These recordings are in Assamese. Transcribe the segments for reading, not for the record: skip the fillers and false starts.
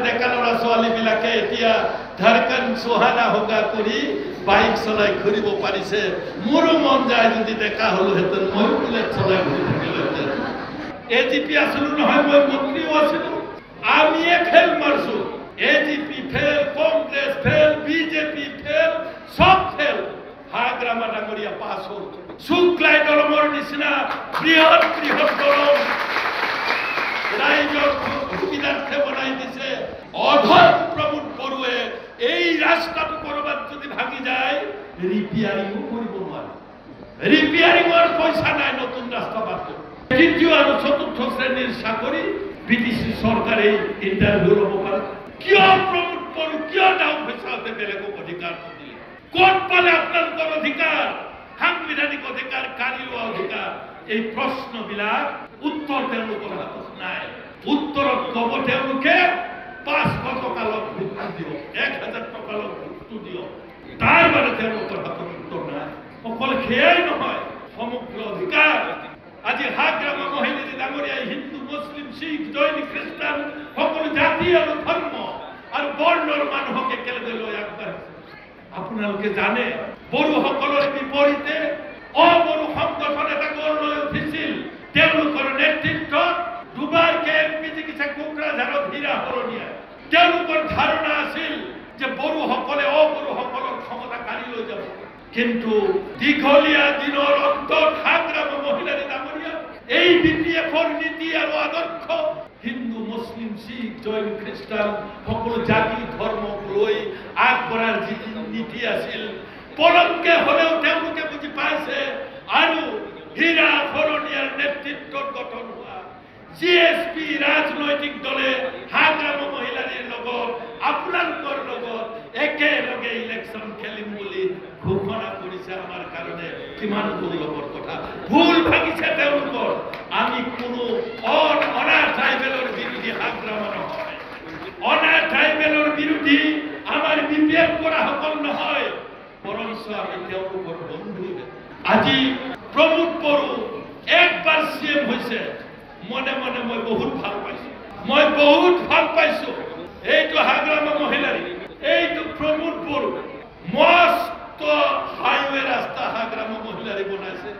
ডেকা ল'ৰা ছোৱালীবিলাকে এতিয়া ধাৰকান সুহানা হোগা কৰি বাইক চলাই ঘূৰিব পাৰিছে। মোৰো মন যায় যদি ডেকা হ'লোহেঁতেন ময়ো বুলেট চলাই ঘূৰি থাকিলোহেঁতেন। এজিপি আছিলো নহয়, মই মন্ত্ৰীও আছিলো। আমিয়ে ফেল মাৰছো। AGP fail, Congress fail, BJP fail, সব ফেল। হাগ্ৰামা ডাঙৰীয়া পাছ হ'ল। শুক্লাই দলমৰ নিচিনা বৃহৎ বৃহৎ দলম ৰাইজৰ সুবিধাৰ্থে বনাই দিছে। অধৰ প্ৰমোদ বড়োৱে এই ৰাস্তাটো কৰবাত যদি ভাঙি যায় ৰিপেয়াৰিঙো কৰিব নোৱাৰে। ৰিপেয়াৰিঙৰ পইচা নাই নতুন ৰাস্তা বান্ধব। তৃতীয় আৰু চতুৰ্থ শ্ৰেণীৰ চাকৰি বিটিচি চৰকাৰে ইণ্টাৰভিউ ল'ব পাৰে। কিয় প্ৰমোদ বড়ো কিয় ডাউন ফেচাওঁতে বেলেগক অধিকাৰ দিলে? ক'ত পালে আপোনালোকৰ অধিকাৰ? সাংবিধানিক অধিকাৰ, কাঢ়ি লোৱা অধিকাৰ। এই প্ৰশ্নবিলাক উত্তৰ তেওঁলোকৰ হাতত নাই। উত্তৰত ক'ব তেওঁলোকে 500 টকা লগ ভোটটো দিয়ক, 1000 টকা লগ ভোটটো দিয়ক। তাৰ বাবে তেওঁলোকৰ হাতত উত্তৰ নাই। অকল সেয়াই নহয়, সমগ্ৰ অধিকাৰ। আজি হাগ্ৰামা মহিলাৰী ডাঙৰীয়াই হিন্দু, মুছলিম, শিখ, জৈন, খ্ৰীষ্টান সকলো জাতি আৰু ধৰ্ম আৰু বৰ্ণৰ মানুহক একেলগে লৈ আগবাঢ়িছে। আপোনালোকে জানে বড়োসকলৰ বিপৰীতে অবড়ো সংগঠন এটা গঢ় লৈ উঠিছিল। তেওঁলোকৰ নেতৃত্বত দুবাৰ KMP জিকিছে কোকৰাঝাৰত হীৰা হৰণীয়া। তেওঁলোকৰ ধাৰণা আছিল যে বড়োসকলে অবড়োসকলৰ ক্ষমতা কাঢ়ি লৈ যাব। কিন্তু দীঘলীয়া দিনৰ অন্তত হাগ্ৰামা মহিলাৰী ডাঙৰীয়া এই BPFৰ নীতি আৰু আদৰ্শ হিন্দু, মুছলিম, শিখ, জৈন, খ্ৰীষ্টান সকলো জাতি ধৰ্মক লৈ আগবঢ়াৰ যি নীতি আছিল পলমকে হ'লেও তেওঁলোকে বুজি পাইছে। আৰু হীৰা হৰণীয়াৰ নেতৃত্বত গঠন হোৱা GSP ৰাজনৈতিক দলে হাগ্ৰামা মহিলাৰীৰ লগত আপোনালোকৰ লগত একেলগে ইলেকশ্যন খেলিম বুলি ঘোষণা কৰিছে। আমাৰ কাৰণে কিমান গৌৰৱৰ কথা। ভুল ভাঙিছে তেওঁলোকৰ। আমি কোনো অনা ট্ৰাইবেলৰ বিৰোধী হাগ্ৰামা নহয়। অনা ট্ৰাইবেলৰ বিৰোধী আমাৰ BPF কৰা সকল নহয়, বৰঞ্চ আমি তেওঁলোকৰ বন্ধু। আজি প্ৰমোদ বড়ো একবাৰ CM হৈছে। মনে মনে মই বহুত ভাল পাইছো। মই বহুত ভাল পাইছো। এইটো হাগ্ৰামা মহিলাৰী, এইটো প্ৰমোদ বড়ো মস্ত হাইৱে ৰাস্তা হাগ্ৰামা মহিলাৰী বনাইছে।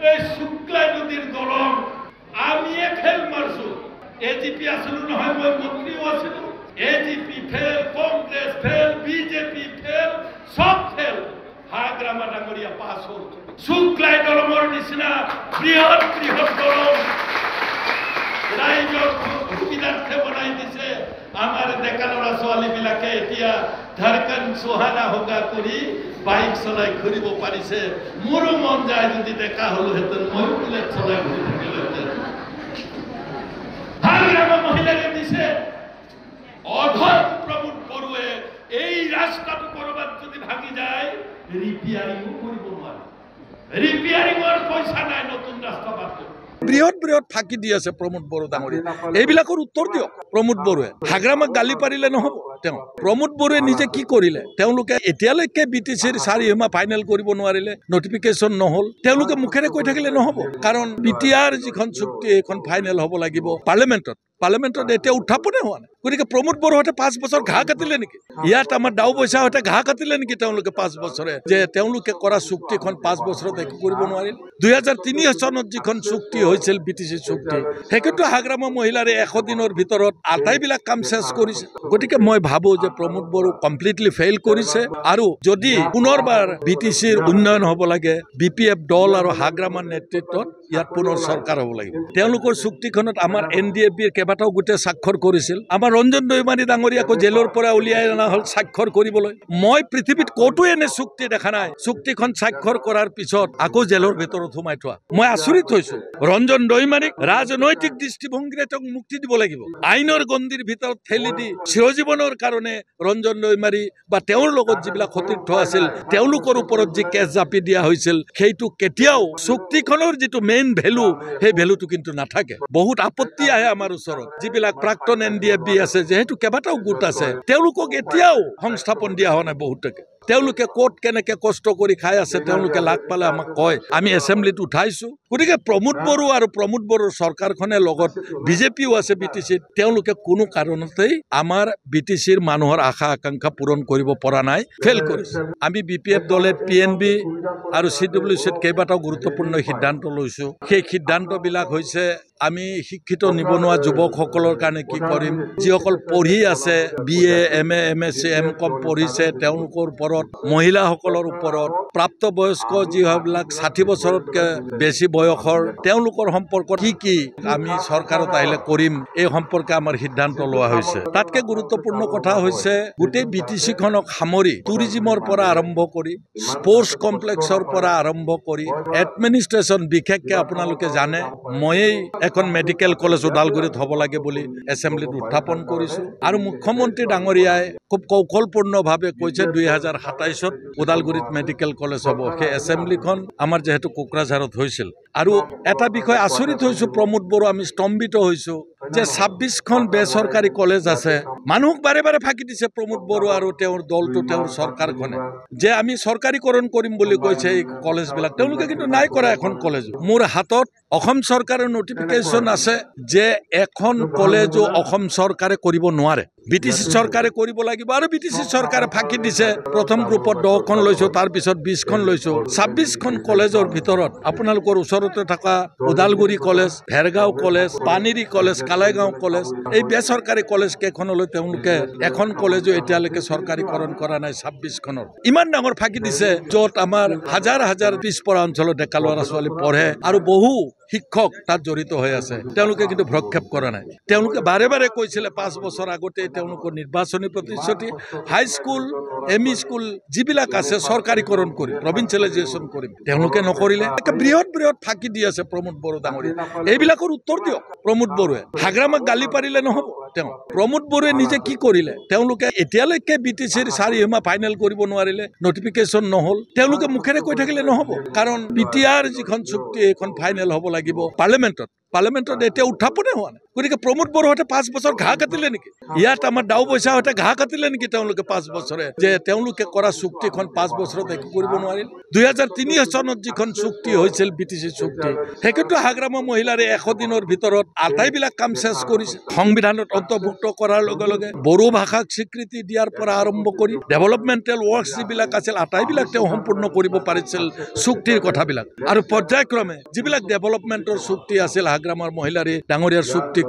এই শুক্লাই নদীৰ দলং আমিয়ে ফেল মাৰছো। এজিপি আছিলো নহয়, মই মন্ত্ৰীও আছিলো। AGP fail, Congress fail, BJP fail, সব ফেল। হাগ্ৰামা ডাঙৰীয়া পাছ হ'ল। শুক্লাই দলমৰ নিচিনা বৃহৎ বৃহৎ দলং ৰাইজৰ সুবিধাৰ্থে বনাই দিছে। আমাৰ ডেকা ল'ৰা ছোৱালীবিলাকে এতিয়া ধাৰকান সুহানা হোগা কৰি বাইক চলাই ঘূৰিব পাৰিছে। মোৰো মন যায় যদি ডেকা হ'লোহেঁতেন ময়ো বুলেট চলাই ঘূৰি থাকিলোহেঁতেন। হাগ্ৰামা মহিলাৰীয়ে দিছে। অধৰ প্ৰমোদ বড়োৱে এই ৰাস্তাটো কৰবাত যদি ভাঙি যায় ৰিপেয়াৰিঙো কৰিব নোৱাৰে। ৰিপেয়াৰিঙৰ পইচা নাই নতুন ৰাস্তা বান্ধব। বৃহৎ বৃহৎ ফাঁকি দি আছে প্ৰমোদ বড়ো ডাঙৰীয়া। এইবিলাকৰ উত্তৰ দিয়ক প্ৰমোদ বড়োৱে। হাগ্ৰামাক গালি পাৰিলে নহ'ব। তেওঁ প্ৰমোদ বড়োৱে নিজে কি কৰিলে? তেওঁলোকে এতিয়ালৈকে BTCৰ 4 সীমা ফাইনেল কৰিব নোৱাৰিলে, নটিফিকেশ্যন নহ'ল। তেওঁলোকে মুখেৰে কৈ থাকিলে নহ'ব, কাৰণ BTR যিখন চুক্তি এইখন ফাইনেল হ'ব লাগিব পাৰ্লামেণ্টত এতিয়া উত্থাপনে হোৱা নাই। গতিকে প্ৰমোদ বড়োহঁতে 5 বছৰ ঘাঁহ কাটিলে নেকি? ইয়াত আমাৰ ডাও পইচাহঁতে ঘাঁহ কাটিলে নেকি তেওঁলোকে 5 বছৰে? যে তেওঁলোকে কৰা চুক্তিখন 5 বছৰত একো কৰিব নোৱাৰিল। 2003 চনত যিখন চুক্তি হৈছিল BTC চুক্তি, সেইটোতো হাগ্ৰামা মহিলাৰে 100 দিনৰ ভিতৰত আটাইবিলাক কাম চেছ কৰিছে। গতিকে মই ভাবো যে প্ৰমোদ বড়ো কমপ্লিটলি ফেইল কৰিছে। আৰু যদি পুনৰবাৰ BTCৰ উন্নয়ন হ'ব লাগে, BPF দল আৰু হাগ্ৰামাৰ নেতৃত্বত ইয়াত পুনৰ চৰকাৰ হ'ব লাগিব। তেওঁলোকৰ চুক্তিখনত আমাৰ NDFBৰ কেইবাটাও গোটে স্বাক্ষৰ কৰিছিল। আমাৰ ৰঞ্জন দৈমাৰী ডাঙৰীয়াকো জেলৰ পৰা উলিয়াই অনা হ'ল স্বাক্ষৰ কৰিবলৈ। মই পৃথিৱীত ক'তো এনে চুক্তি দেখা নাই চুক্তিখন স্বাক্ষৰ কৰাৰ পিছত আকৌ জেলৰ ভিতৰত সোমাই থোৱা। মই আচৰিত হৈছো। ৰঞ্জন দৈমাৰীক ৰাজনৈতিক দৃষ্টিভংগীৰে তেওঁক মুক্তি দিব লাগিব। আইনৰ গণ্ডিৰ ভিতৰত ঠেলি দি চিৰজীৱনৰ কাৰণে ৰঞ্জন দৈমাৰী বা তেওঁৰ লগত যিবিলাক সতীৰ্থ আছিল তেওঁলোকৰ ওপৰত যি কেছ জাপি দিয়া হৈছিল, সেইটো কেতিয়াও চুক্তিখনৰ যিটো মেইন ভেলু, সেই ভেলুটো কিন্তু নাথাকে। বহুত আপত্তি আহে আমাৰ ওচৰত। যিবিলাক প্ৰাক্তন NDFB আছে, যিহেতু কেইবাটাও গোট আছে, তেওঁলোকক এতিয়াও সংস্থাপন দিয়া হোৱা নাই বহুতকে। তেওঁলোকে ক'ত কেনেকে কষ্ট কৰি খাই আছে তেওঁলোকে লাগ পালে আমাক কয় আমি এছেম্বলিত উঠাইছো গতিকে প্ৰমোদ বড়ো আৰু প্ৰমোদ বড়োৰ চৰকাৰখনে লগত বিজেপিও আছে বিটিচিত তেওঁলোকে কোনো কাৰণতেই আমাৰ বিটিচিৰ মানুহৰ আশা আকাংক্ষা পূৰণ কৰিব পৰা নাই ফেল কৰিছে আমি বিপিএফ দলে পিএনবি আৰু CWCত কেইবাটাও গুৰুত্বপূৰ্ণ সিদ্ধান্ত লৈছো সেই সিদ্ধান্তবিলাক হৈছে আমি শিক্ষিত নিবনুৱা যুৱকসকলৰ কাৰণে কি কৰিম যিসকল পঢ়ি আছে BA MA MSc MCom পঢ়িছে তেওঁলোকৰ ওপৰত মহিলাসকলৰ ওপৰত প্ৰাপ্তবয়স্ক যিবিলাক 60 বছৰতকৈ বেছি বয়সৰ তেওঁলোকৰ সম্পৰ্কত কি আমি চৰকাৰত আহিলে কৰিম এই সম্পৰ্কে আমাৰ সিদ্ধান্ত লোৱা হৈছে তাতকে গুৰুত্বপূৰ্ণ কথা হৈছে গোটেই বিটিচিখনক সামৰি টুৰিজিমৰ পৰা আৰম্ভ কৰি স্পৰ্টছ কমপ্লেক্সৰ পৰা আৰম্ভ কৰি এডমিনিষ্ট্ৰেশ্যন বিশেষকৈ আপোনালোকে জানে ময়েই এখন মেডিকেল কলেজ ওদালগুৰিত হ'ব লাগে বুলি এছেম্বলিত উত্থাপন কৰিছো আৰু মুখ্যমন্ত্ৰী ডাঙৰীয়াই খুব কৌশলপূৰ্ণভাৱে কৈছে 2027ত ওদালগুৰিত মেডিকেল কলেজ হ'ব সেই এছেম্বলিখন আমাৰ যেহেতু কোকৰাঝাৰত হৈছিল আৰু এটা বিষয় আচৰিত হৈছো প্ৰমোদ বড়ো আমি স্তম্ভিত হৈছো যে 26খন বেচৰকাৰী কলেজ আছে মানুহক বাৰে বাৰে ফাঁকি দিছে প্ৰমোদ বড়ো আৰু তেওঁৰ দলটো তেওঁৰ চৰকাৰখনে যে আমি চৰকাৰীকৰণ কৰিম বুলি কৈছে এই কলেজবিলাক তেওঁলোকে কিন্তু নাই কৰা এখন কলেজ মোৰ হাতত অসম চৰকাৰৰ নটিফিকেশ্যন আছে যে এখন কলেজো অসম চৰকাৰে কৰিব নোৱাৰে বিটিচি চৰকাৰে কৰিব লাগিব আৰু বিটিচি চৰকাৰে ফাঁকি দিছে প্ৰথম গ্ৰুপত 10খন লৈছো তাৰ পিছত 20খন লৈছো 26খন কলেজৰ ভিতৰত আপোনালোকৰ ওচৰতে থকা Udalguri college Bhergaon college Panery college Kalaigaon college এই বেচৰকাৰী কলেজ কেইখনলৈ তেওঁলোকে এখন কলেজো এতিয়ালৈকে চৰকাৰীকৰণ কৰা নাই 26খনৰ ইমান ডাঙৰ ফাঁকি দিছে য'ত আমাৰ হাজাৰ হাজাৰ পিছপৰা অঞ্চলৰ ডেকা ল'ৰা ছোৱালী পঢ়ে আৰু বহু শিক্ষক তাত জড়িত হৈ আছে তেওঁলোকে কিন্তু ভ্ৰক্ষেপ কৰা নাই তেওঁলোকে বাৰে বাৰে কৈছিলে 5 বছৰ আগতে তেওঁলোকৰ নিৰ্বাচনী প্ৰতিশ্ৰুতি হাইস্কুল ME স্কুল যিবিলাক আছে চৰকাৰীকৰণ কৰি প্ৰভিন্সিয়েলাইজেশ্যন কৰিম তেওঁলোকে নকৰিলে বৃহৎ ফাঁকি দি আছে প্ৰমোদ বড়ো ডাঙৰীয়া এইবিলাকৰ উত্তৰ দিয়ক প্ৰমোদ বড়োৱে হাগ্ৰামাক গালি পাৰিলে নহ'ব তেওঁ প্ৰমোদ বড়োৱে নিজে কি কৰিলে তেওঁলোকে এতিয়ালৈকে বিটিচিৰ 4 সীমা ফাইনেল কৰিব নোৱাৰিলে নটিফিকেশ্যন নহ'ল তেওঁলোকে মুখেৰে কৈ থাকিলে নহ'ব কাৰণ BTR যিখন চুক্তি এইখন ফাইনেল হ'ব লাগিব পাৰ্লামেণ্টত এতিয়া উত্থাপনে হোৱা নাই গতিকে প্ৰমোদ বড়োহঁতে 5 বছৰ ঘাঁহ কাটিলে নেকি ইয়াত আমাৰ ডাউ বৈচাহঁতে ঘাঁহ কাটিলে নেকি তেওঁলোকে 5 বছৰে যে তেওঁলোকে কৰা চুক্তিখন 5 বছৰত একো কৰিব নোৱাৰিল 2003 চনত যিখন চুক্তি হৈছিল বিটিচি চুক্তি সেইটোতো হাগ্ৰামা মহিলাৰে 100 দিনৰ ভিতৰত আটাইবিলাক কাম শেষ কৰিছে সংবিধানত অন্তৰ্ভুক্ত কৰাৰ লগে লগে বড়ো ভাষাক স্বীকৃতি দিয়াৰ পৰা আৰম্ভ কৰি ডেভেলপমেণ্টেল ৱৰ্কছ যিবিলাক আছিল আটাইবিলাক তেওঁ সম্পূৰ্ণ কৰিব পাৰিছিল চুক্তিৰ কথাবিলাক আৰু পৰ্যায়ক্ৰমে যিবিলাক ডেভেলপমেণ্টৰ চুক্তি আছিল হাগ্ৰামাৰ মহিলাৰে ডাঙৰীয়াৰ চুক্তিখনত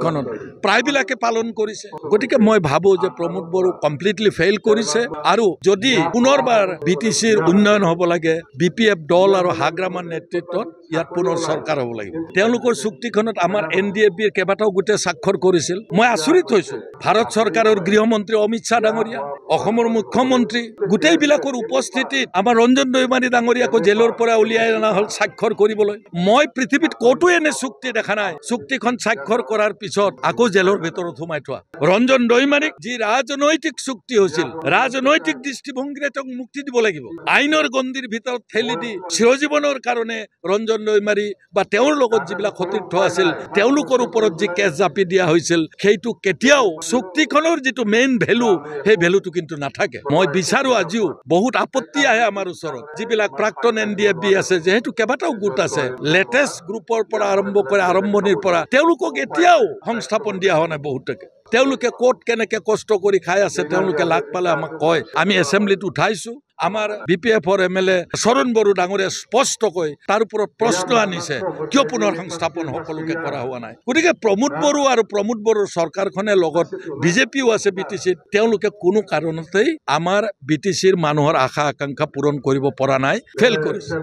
প্ৰায়বিলাকে পালন কৰিছে গতিকে মই ভাবো যে প্ৰমোদ বড়ো কমপ্লিটলি ফেইল কৰিছে আৰু যদি পুনৰবাৰ বিটিচিৰ উন্নয়ন হ'ব লাগে BPF দল আৰু হাগ্ৰামাৰ নেতৃত্বত ইয়াত পুনৰ চৰকাৰ হ'ব লাগিব তেওঁলোকৰ চুক্তিখনত আমাৰ NDFBৰ কেইবাটাও গোটে স্বাক্ষৰ কৰিছিল মই আচৰিত হৈছো ভাৰত চৰকাৰৰ গৃহমন্ত্ৰী অমিত শ্বাহ ডাঙৰীয়া অসমৰ মুখ্যমন্ত্ৰী গোটেইবিলাকৰ উপস্থিতিত আমাৰ ৰঞ্জন দৈমাৰী ডাঙৰীয়াকো জেলৰ পৰা উলিয়াই অনা হ'ল স্বাক্ষৰ কৰিবলৈ মই পৃথিৱীত ক'তো এনে চুক্তি দেখা নাই চুক্তিখন স্বাক্ষৰ কৰাৰ পিছত আকৌ জেলৰ ভিতৰত সোমাই থোৱা ৰঞ্জন দৈমাৰীক যি ৰাজনৈতিক চুক্তি হৈছিল ৰাজনৈতিক দৃষ্টিভংগীৰে তেওঁক মুক্তি দিব লাগিব আইনৰ গণ্ডিৰ ভিতৰত ঠেলি দি চিৰজীৱনৰ কাৰণে ৰঞ্জন দৈমাৰী বা তেওঁৰ লগত যিবিলাক সতীৰ্থ আছিল তেওঁলোকৰ ওপৰত যি কেছ জাপি দিয়া হৈছিল সেইটো কেতিয়াও চুক্তিখনৰ যিটো মেইন ভেলু সেই ভেলুটো কিন্তু নাথাকে মই বিচাৰো আজিও বহুত আপত্তি আহে আমাৰ ওচৰত যিবিলাক প্ৰাক্তন NDFB আছে যেহেতু কেইবাটাও গোট আছে লেটেষ্ট গ্ৰুপৰ পৰা আৰম্ভ কৰি আৰম্ভণিৰ পৰা তেওঁলোকক এতিয়াও সংস্থাপন দিয়া হোৱা নাই বহুতকে তেওঁলোকে ক'ত কেনেকে কষ্ট কৰি খাই আছে তেওঁলোকে লাগ পালে আমাক কয় আমি এছেম্বলিত উঠাইছো আমাৰ BPFৰ MLA শৰণ বড়ো ডাঙৰীয়া স্পষ্টকৈ তাৰ ওপৰত প্ৰশ্ন আনিছে কিয় পুনৰ সংস্থাপন সকলোকে কৰা হোৱা নাই গতিকে প্ৰমোদ বড়ো আৰু প্ৰমোদ বড়োৰ চৰকাৰখনে লগত বিজেপিও আছে বিটিচিত তেওঁলোকে কোনো কাৰণতেই আমাৰ বিটিচিৰ মানুহৰ আশা আকাংক্ষা পূৰণ কৰিব পৰা নাই ফেল কৰিছে